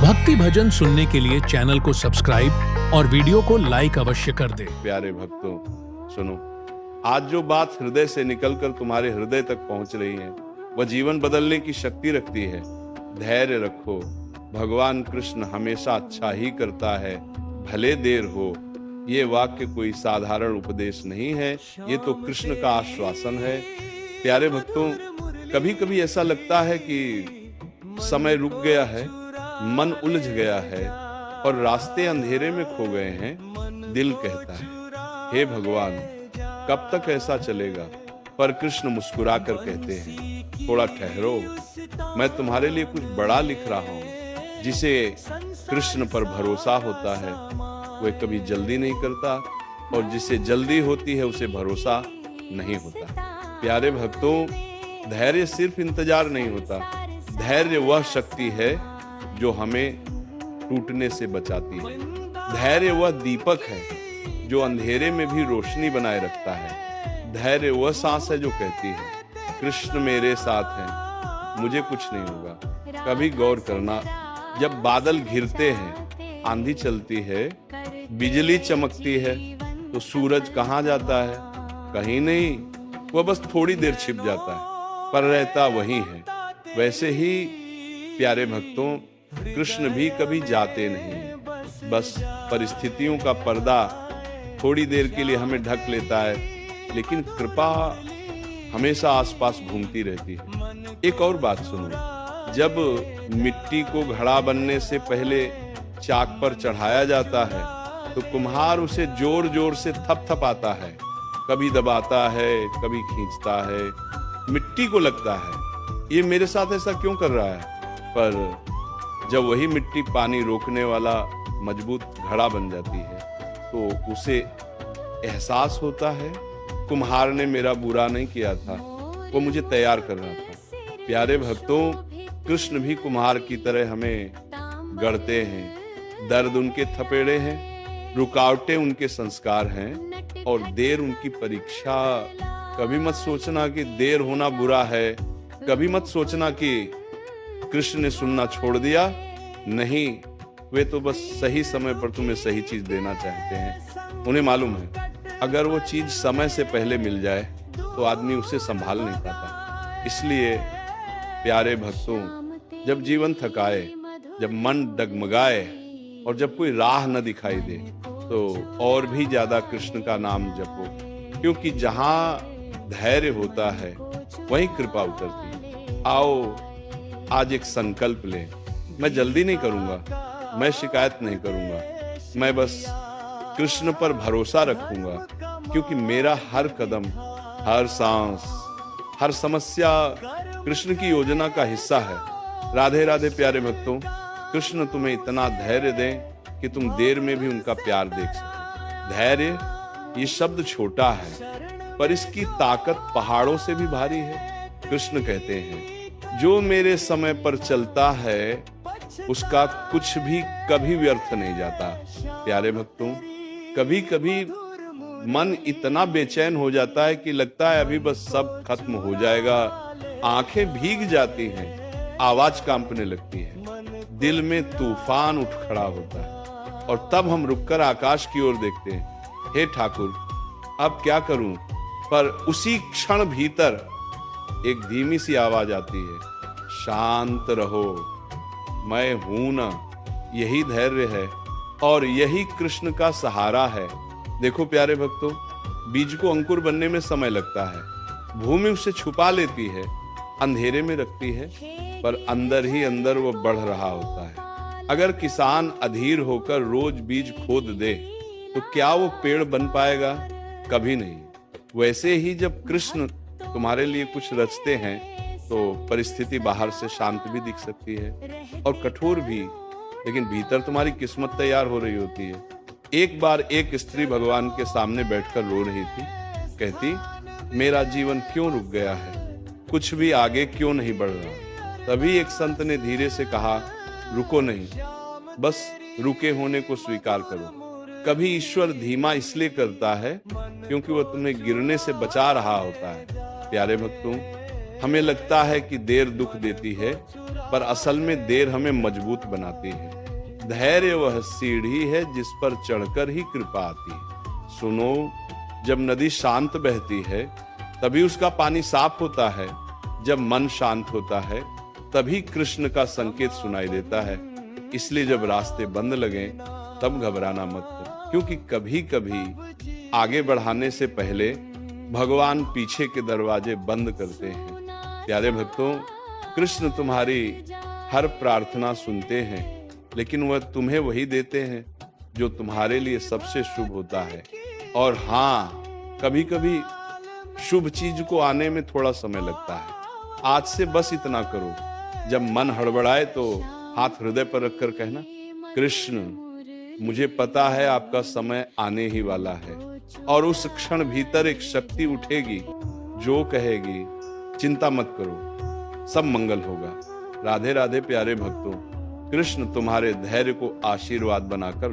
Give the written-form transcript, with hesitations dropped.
भक्ति भजन सुनने के लिए चैनल को सब्सक्राइब और वीडियो को लाइक अवश्य कर दें। प्यारे भक्तों, सुनो, आज जो बात हृदय से निकलकर तुम्हारे हृदय तक पहुंच रही है वह जीवन बदलने की शक्ति रखती है। धैर्य रखो, भगवान कृष्ण हमेशा अच्छा ही करता है, भले देर हो। ये वाक्य कोई साधारण उपदेश नहीं है, ये तो कृष्ण का आश्वासन है। प्यारे भक्तों, कभी कभी ऐसा लगता है कि समय रुक गया है, मन उलझ गया है और रास्ते अंधेरे में खो गए हैं। दिल कहता है, हे भगवान, कब तक ऐसा चलेगा? पर कृष्ण मुस्कुराकर कहते हैं, थोड़ा ठहरो, मैं तुम्हारे लिए कुछ बड़ा लिख रहा हूं। जिसे कृष्ण पर भरोसा होता है वह कभी जल्दी नहीं करता, और जिसे जल्दी होती है उसे भरोसा नहीं होता। प्यारे भक्तों, धैर्य सिर्फ इंतजार नहीं होता, धैर्य वह शक्ति है जो हमें टूटने से बचाती है। धैर्य वह दीपक है जो अंधेरे में भी रोशनी बनाए रखता है। धैर्य वह सांस है जो कहती है, कृष्ण मेरे साथ हैं, मुझे कुछ नहीं होगा। कभी गौर करना, जब बादल घिरते हैं, आंधी चलती है, बिजली चमकती है, तो सूरज कहाँ जाता है? कहीं नहीं, वह बस थोड़ी देर छिप जाता है, पर रहता वही है। वैसे ही प्यारे भक्तों, कृष्ण भी कभी जाते नहीं, बस परिस्थितियों का पर्दा थोड़ी देर के लिए हमें ढक लेता है, लेकिन कृपा हमेशा आसपास घूमती रहती है। एक और बात सुनो, जब मिट्टी को घड़ा बनने से पहले चाक पर चढ़ाया जाता है तो कुम्हार उसे जोर जोर से थपथपाता है, कभी दबाता है, कभी खींचता है। मिट्टी को लगता है ये मेरे साथ ऐसा क्यों कर रहा है, पर जब वही मिट्टी पानी रोकने वाला मजबूत घड़ा बन जाती है तो उसे एहसास होता है, कुम्हार ने मेरा बुरा नहीं किया था, वो मुझे तैयार कर रहा था। प्यारे भक्तों, कृष्ण भी कुम्हार की तरह हमें गढ़ते हैं। दर्द उनके थपेड़े हैं, रुकावटें उनके संस्कार हैं, और देर उनकी परीक्षा। कभी मत सोचना कि देर होना बुरा है, कभी मत सोचना कि कृष्ण ने सुनना छोड़ दिया। नहीं, वे तो बस सही समय पर तुम्हें सही चीज देना चाहते हैं। उन्हें मालूम है, अगर वो चीज समय से पहले मिल जाए तो आदमी उसे संभाल नहीं पाता। इसलिए प्यारे भक्तों, जब जीवन थकाए, जब मन डगमगाए और जब कोई राह न दिखाई दे, तो और भी ज्यादा कृष्ण का नाम जपो, क्योंकि जहां धैर्य होता है वहीं कृपा उतरती है। आओ आज एक संकल्प लें, मैं जल्दी नहीं करूंगा, मैं शिकायत नहीं करूंगा, मैं बस कृष्ण पर भरोसा रखूंगा, क्योंकि मेरा हर कदम, हर सांस, हर समस्या कृष्ण की योजना का हिस्सा है। राधे राधे प्यारे भक्तों, कृष्ण तुम्हें इतना धैर्य दें कि तुम देर में भी उनका प्यार देख सको। धैर्य, ये शब्द छोटा है पर इसकी ताकत पहाड़ों से भी भारी है। कृष्ण कहते हैं, जो मेरे समय पर चलता है उसका कुछ भी कभी व्यर्थ नहीं जाता। प्यारे भक्तों, कभी कभी मन इतना बेचैन हो जाता है कि लगता है अभी बस सब खत्म हो जाएगा। आंखें भीग जाती हैं, आवाज कांपने लगती है, दिल में तूफान उठ खड़ा होता है, और तब हम रुककर आकाश की ओर देखते हैं, हे ठाकुर, अब क्या करूं? पर उसी क्षण भीतर एक धीमी सी आवाज आती है, शांत रहो, मैं हूं ना। यही धैर्य है और यही कृष्ण का सहारा है। देखो प्यारे भक्तों, बीज को अंकुर बनने में समय लगता है, भूमि उसे छुपा लेती है, अंधेरे में रखती है, पर अंदर ही अंदर वो बढ़ रहा होता है। अगर किसान अधीर होकर रोज बीज खोद दे तो क्या वो पेड़ बन पाएगा? कभी नहीं। वैसे ही जब कृष्ण तुम्हारे लिए कुछ रचते हैं तो परिस्थिति बाहर से शांत भी दिख सकती है और कठोर भी, लेकिन भीतर तुम्हारी किस्मत तैयार हो रही होती है। एक बार एक स्त्री भगवान के सामने बैठकर रो रही थी, कहती, मेरा जीवन क्यों रुक गया है, कुछ भी आगे क्यों नहीं बढ़ रहा? तभी एक संत ने धीरे से कहा, रुको नहीं, बस रुके होने को स्वीकार करो। कभी ईश्वर धीमा इसलिए करता है क्योंकि वह तुम्हें गिरने से बचा रहा होता है। प्यारे भक्तों, हमें लगता है कि देर दुख देती है, पर असल में देर हमें मजबूत बनाती है। धैर्य वह सीढ़ी है जिस पर चढ़कर ही कृपा आती है। सुनो, जब नदी शांत बहती है तभी उसका पानी साफ होता है। जब मन शांत होता है तभी कृष्ण का संकेत सुनाई देता है। इसलिए जब रास्ते बंद लगे तब घबराना मत, क्योंकि कभी कभी आगे बढ़ाने से पहले भगवान पीछे के दरवाजे बंद करते हैं। प्यारे भक्तों, कृष्ण तुम्हारी हर प्रार्थना सुनते हैं, लेकिन वह तुम्हें वही देते हैं जो तुम्हारे लिए सबसे शुभ होता है। और हाँ, कभी कभी शुभ चीज को आने में थोड़ा समय लगता है। आज से बस इतना करो, जब मन हड़बड़ाए तो हाथ हृदय पर रखकर कहना, कृष्ण, मुझे पता है आपका समय आने ही वाला है, और उस क्षण भीतर एक शक्ति उठेगी जो कहेगी, चिंता मत करो, सब मंगल होगा। राधे राधे प्यारे भक्तों, कृष्ण तुम्हारे धैर्य को आशीर्वाद बनाकर